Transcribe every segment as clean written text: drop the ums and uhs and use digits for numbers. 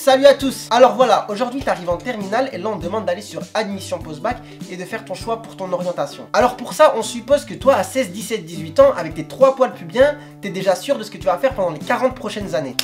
Salut à tous. Alors voilà, aujourd'hui tu arrives en terminale et là on te demande d'aller sur admission post-bac et de faire ton choix pour ton orientation. Alors pour ça, on suppose que toi à 16, 17, 18 ans, avec tes 3 poils pubiens, t'es déjà sûr de ce que tu vas faire pendant les 40 prochaines années.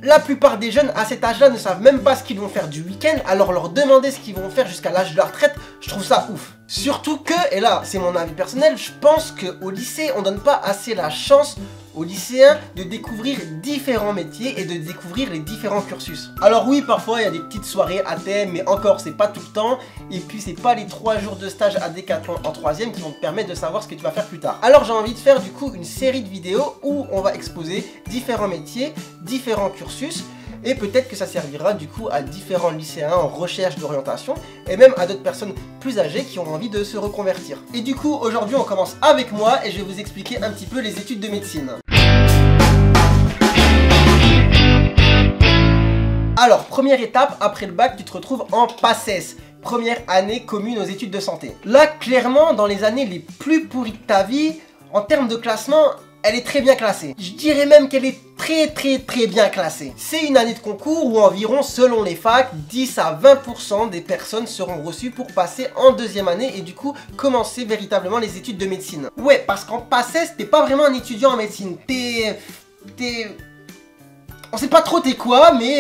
La plupart des jeunes à cet âge-là ne savent même pas ce qu'ils vont faire du week-end, alors leur demander ce qu'ils vont faire jusqu'à l'âge de la retraite, je trouve ça ouf. Surtout que, et là c'est mon avis personnel, je pense qu'au lycée on donne pas assez la chance aux lycéens de découvrir différents métiers et de découvrir les différents cursus. Alors oui, parfois il y a des petites soirées à thème, mais encore c'est pas tout le temps, et puis c'est pas les 3 jours de stage à Decathlon en 3ème qui vont te permettre de savoir ce que tu vas faire plus tard. Alors j'ai envie de faire du coup une série de vidéos où on va exposer différents métiers, différents cursus, et peut-être que ça servira du coup à différents lycéens en recherche d'orientation et même à d'autres personnes plus âgées qui ont envie de se reconvertir. Et du coup aujourd'hui on commence avec moi et je vais vous expliquer un petit peu les études de médecine. Alors première étape, après le bac tu te retrouves en PACES. Première année commune aux études de santé. Là clairement dans les années les plus pourries de ta vie, en termes de classement, elle est très bien classée. Je dirais même qu'elle est très bien classée. C'est une année de concours où environ, selon les facs, 10 à 20% des personnes seront reçues pour passer en 2e année et du coup commencer véritablement les études de médecine. Ouais, parce qu'en PACES, t'es pas vraiment un étudiant en médecine. On sait pas trop t'es quoi, mais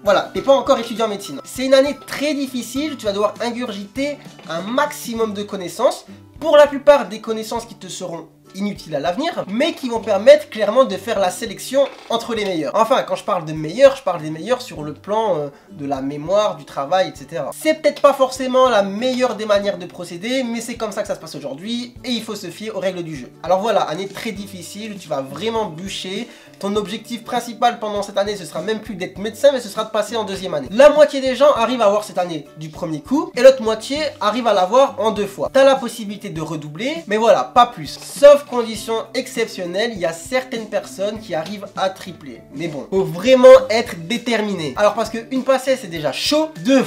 voilà, t'es pas encore étudiant en médecine. C'est une année très difficile, tu vas devoir ingurgiter un maximum de connaissances. Pour la plupart des connaissances qui te seront inutiles à l'avenir, mais qui vont permettre clairement de faire la sélection entre les meilleurs. Enfin, quand je parle de meilleurs, je parle des meilleurs sur le plan de la mémoire, du travail, etc. C'est peut-être pas forcément la meilleure des manières de procéder, mais c'est comme ça que ça se passe aujourd'hui, et il faut se fier aux règles du jeu. Alors voilà, année très difficile, où tu vas vraiment bûcher. Ton objectif principal pendant cette année, ce sera même plus d'être médecin, mais ce sera de passer en 2e année. La moitié des gens arrivent à avoir cette année du premier coup, et l'autre moitié arrive à l'avoir en 2 fois. T'as la possibilité de redoubler, mais voilà, pas plus. Sauf conditions exceptionnelles, il y a certaines personnes qui arrivent à tripler. Mais bon, faut vraiment être déterminé. Alors parce que une PACES c'est déjà chaud, 2,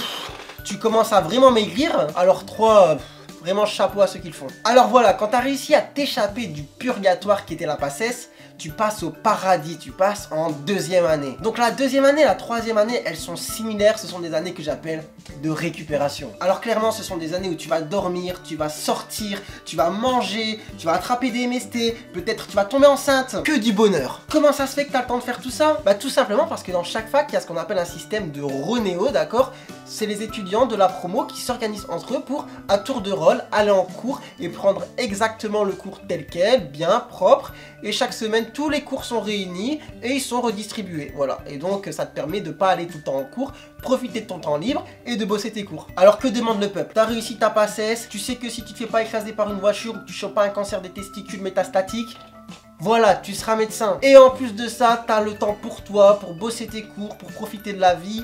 tu commences à vraiment maigrir, alors 3... vraiment chapeau à ceux qui le font. Alors voilà, quand tu as réussi à t'échapper du purgatoire qui était la PACES, tu passes au paradis, tu passes en 2e année. Donc la 2e année et la 3e année, elles sont similaires, ce sont des années que j'appelle de récupération. Alors clairement, ce sont des années où tu vas dormir, tu vas sortir, tu vas manger, tu vas attraper des MST, peut-être tu vas tomber enceinte. Que du bonheur. Comment ça se fait que tu as le temps de faire tout ça? Bah tout simplement parce que dans chaque fac, il y a ce qu'on appelle un système de Ronéo, d'accord? C'est les étudiants de la promo qui s'organisent entre eux pour, à tour de rôle, aller en cours et prendre exactement le cours tel quel, bien, propre. Et chaque semaine, tous les cours sont réunis et ils sont redistribués. Voilà, et donc ça te permet de pas aller tout le temps en cours, profiter de ton temps libre et de bosser tes cours. Alors que demande le peuple? T'as réussi ta PACES, tu sais que si tu te fais pas écraser par une voiture ou que tu chopes pas un cancer des testicules métastatique, voilà, tu seras médecin. Et en plus de ça, t'as le temps pour toi, pour bosser tes cours, pour profiter de la vie.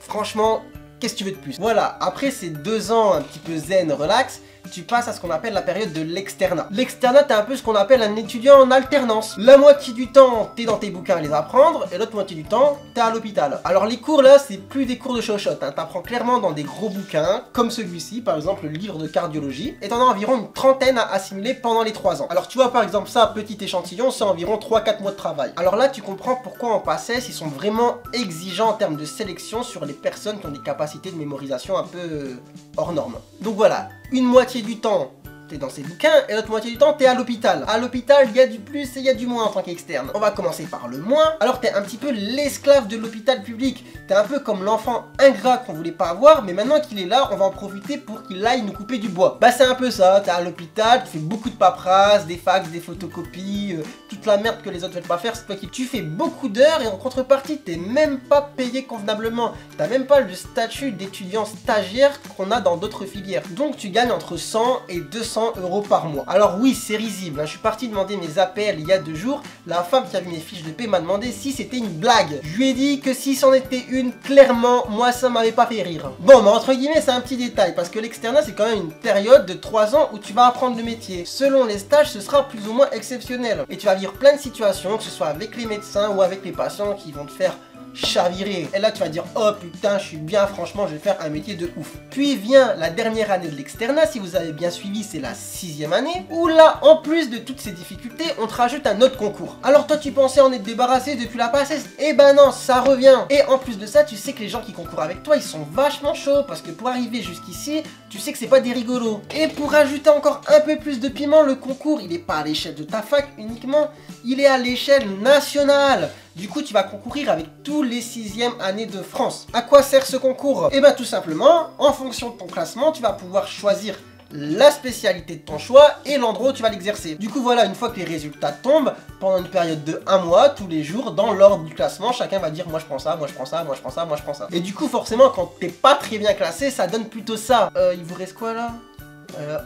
Franchement, qu'est-ce que tu veux de plus? Voilà, après ces 2 ans un petit peu zen, relax, tu passes à ce qu'on appelle la période de l'externat. L'externat, t'es un peu ce qu'on appelle un étudiant en alternance. La moitié du temps, t'es dans tes bouquins à les apprendre, et l'autre moitié du temps, t'es à l'hôpital. Alors les cours là, c'est plus des cours de chochotte, hein. T'apprends clairement dans des gros bouquins, comme celui-ci, par exemple le livre de cardiologie, et t'en as environ une 30aine à assimiler pendant les 3 ans. Alors tu vois par exemple ça, petit échantillon, c'est environ 3-4 mois de travail. Alors là, tu comprends pourquoi en PACES, ils sont vraiment exigeants en termes de sélection sur les personnes qui ont des capacités de mémorisation un peu hors normes. Donc voilà, une moitié du temps, t'es dans ces bouquins, et l'autre moitié du temps, t'es à l'hôpital. À l'hôpital, il y a du plus et il y a du moins en tant qu'externe. On va commencer par le moins. Alors t'es un petit peu l'esclave de l'hôpital public. T'es un peu comme l'enfant ingrat qu'on voulait pas avoir, mais maintenant qu'il est là, on va en profiter pour qu'il aille nous couper du bois. Bah c'est un peu ça, t'es à l'hôpital, tu fais beaucoup de paperasse, des fax, des photocopies, toute la merde que les autres veulent pas faire, c'est toi qui... Tu fais beaucoup d'heures et en contrepartie, t'es même pas payé convenablement. T'as même pas le statut d'étudiant stagiaire qu'on a dans d'autres filières. Donc tu gagnes entre 100 et 200 € par mois. Alors oui, c'est risible, hein. Je suis parti demander mes APL il y a 2 jours. La femme qui a vu mes fiches de paie m'a demandé si c'était une blague. Je lui ai dit que si c'en était une, clairement, moi ça m'avait pas fait rire. Bon, mais entre guillemets, c'est un petit détail, parce que l'externat, c'est quand même une période de 3 ans où tu vas apprendre le métier. Selon les stages, ce sera plus ou moins exceptionnel. Et tu vas vivre plein de situations, que ce soit avec les médecins ou avec les patients qui vont te faire chavirer. Et là tu vas dire oh putain je suis bien, franchement je vais faire un métier de ouf. Puis vient la dernière année de l'externat, si vous avez bien suivi c'est la 6e année, où là en plus de toutes ces difficultés on te rajoute un autre concours. Alors toi tu pensais en être débarrassé depuis la passesse, et ben non ça revient. Et en plus de ça tu sais que les gens qui concourent avec toi ils sont vachement chauds, parce que pour arriver jusqu'ici tu sais que c'est pas des rigolos. Et pour ajouter encore un peu plus de piment, le concours il est pas à l'échelle de ta fac uniquement, il est à l'échelle nationale. Du coup, tu vas concourir avec tous les 6e années de France. À quoi sert ce concours? Eh bien, tout simplement, en fonction de ton classement, tu vas pouvoir choisir la spécialité de ton choix et l'endroit où tu vas l'exercer. Du coup, voilà, une fois que les résultats tombent, pendant une période de 1 mois, tous les jours, dans l'ordre du classement, chacun va dire moi je prends ça, moi je prends ça, moi je prends ça, moi je prends ça. Et du coup, forcément, quand t'es pas très bien classé, ça donne plutôt ça. Il vous reste quoi là?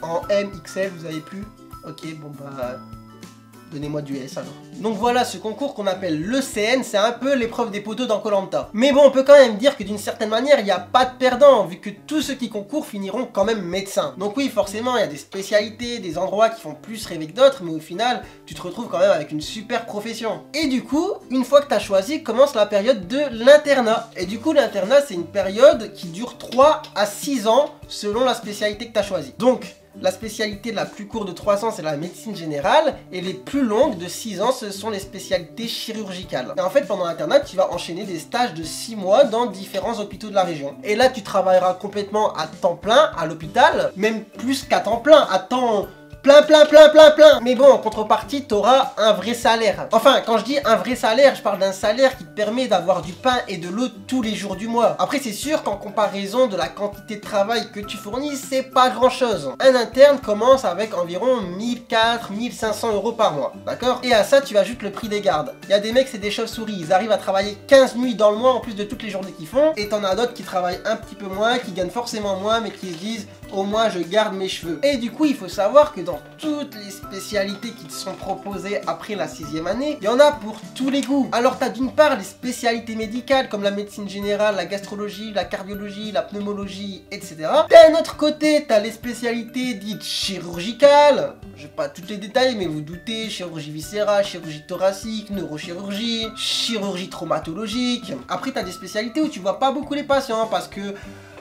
En M, XL, vous avez plus? Ok, bon bah... donnez-moi du S alors. Donc voilà, ce concours qu'on appelle l'ECN, c'est un peu l'épreuve des poteaux dans Koh-Lanta. Mais bon, on peut quand même dire que d'une certaine manière, il n'y a pas de perdant, vu que tous ceux qui concourent finiront quand même médecins. Donc oui, forcément, il y a des spécialités, des endroits qui font plus rêver que d'autres, mais au final, tu te retrouves quand même avec une super profession. Et du coup, une fois que tu as choisi, commence la période de l'internat. Et du coup, l'internat, c'est une période qui dure 3 à 6 ans, selon la spécialité que tu as choisie. Donc, la spécialité la plus courte de 3 ans, c'est la médecine générale, et les plus longues de 6 ans, ce sont les spécialités chirurgicales. Et en fait, pendant l'internat, tu vas enchaîner des stages de 6 mois dans différents hôpitaux de la région. Et là, tu travailleras complètement à temps plein à l'hôpital, même plus qu'à temps plein, à temps... plein. Mais bon, en contrepartie, t'auras un vrai salaire. Enfin, quand je dis un vrai salaire, je parle d'un salaire qui te permet d'avoir du pain et de l'eau tous les jours du mois. Après, c'est sûr qu'en comparaison de la quantité de travail que tu fournis, c'est pas grand chose. Un interne commence avec environ 1400-1500 € par mois, d'accord? Et à ça, tu ajoutes le prix des gardes. Il y a des mecs, c'est des chauves-souris, ils arrivent à travailler 15 nuits dans le mois en plus de toutes les journées qu'ils font. Et t'en as d'autres qui travaillent un petit peu moins, qui gagnent forcément moins, mais qui se disent au moins je garde mes cheveux. Et du coup, il faut savoir que dans toutes les spécialités qui te sont proposées après la 6e année, il y en a pour tous les goûts. Alors tu as d'une part les spécialités médicales comme la médecine générale, la gastrologie, la cardiologie, la pneumologie, etc. D'un autre côté, tu as les spécialités dites chirurgicales. Je vais pas toutes les détails, mais vous doutez, chirurgie viscérale, chirurgie thoracique, neurochirurgie, chirurgie traumatologique. Après, tu as des spécialités où tu vois pas beaucoup les patients parce que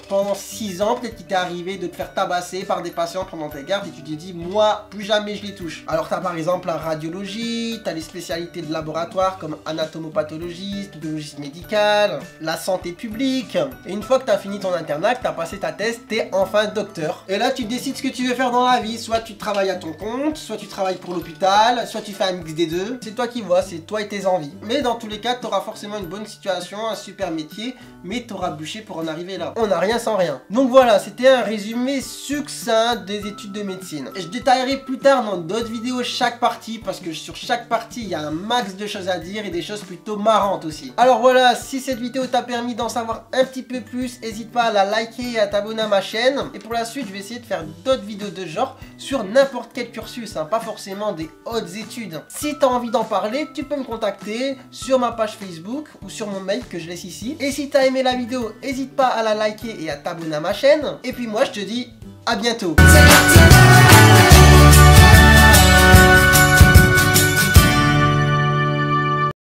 pendant 6 ans, peut-être qu'il t'est arrivé de te faire tabasser par des patients pendant tes gardes et tu t'es dit, moi, plus jamais je les touche. Alors, tu as par exemple la radiologie, tu as les spécialités de laboratoire comme anatomopathologie, biologiste médical, la santé publique. Et une fois que tu as fini ton internat, que tu as passé ta thèse, tu es enfin docteur. Et là, tu décides ce que tu veux faire dans la vie. Soit tu travailles à ton compte, soit tu travailles pour l'hôpital, soit tu fais un mix des deux. C'est toi qui vois, c'est toi et tes envies. Mais dans tous les cas, tu auras forcément une bonne situation, un super métier, mais tu auras bûché pour en arriver là. On n'a rien sans rien. Donc voilà, c'était un résumé succinct des études de médecine. Et je détaillerai plus tard dans d'autres vidéos chaque partie, parce que sur chaque partie, il y a un max de choses à dire et des choses plutôt marrantes aussi. Alors voilà, si cette vidéo t'a permis d'en savoir un petit peu plus, n'hésite pas à la liker et à t'abonner à ma chaîne. Et pour la suite, je vais essayer de faire d'autres vidéos de genre sur n'importe quel cursus, hein, pas forcément des hautes études. Si t'as envie d'en parler, tu peux me contacter sur ma page Facebook ou sur mon mail que je laisse ici. Et si t'as aimé la vidéo, n'hésite pas à la liker et à t'abonner à ma chaîne. Et puis moi je te dis à bientôt.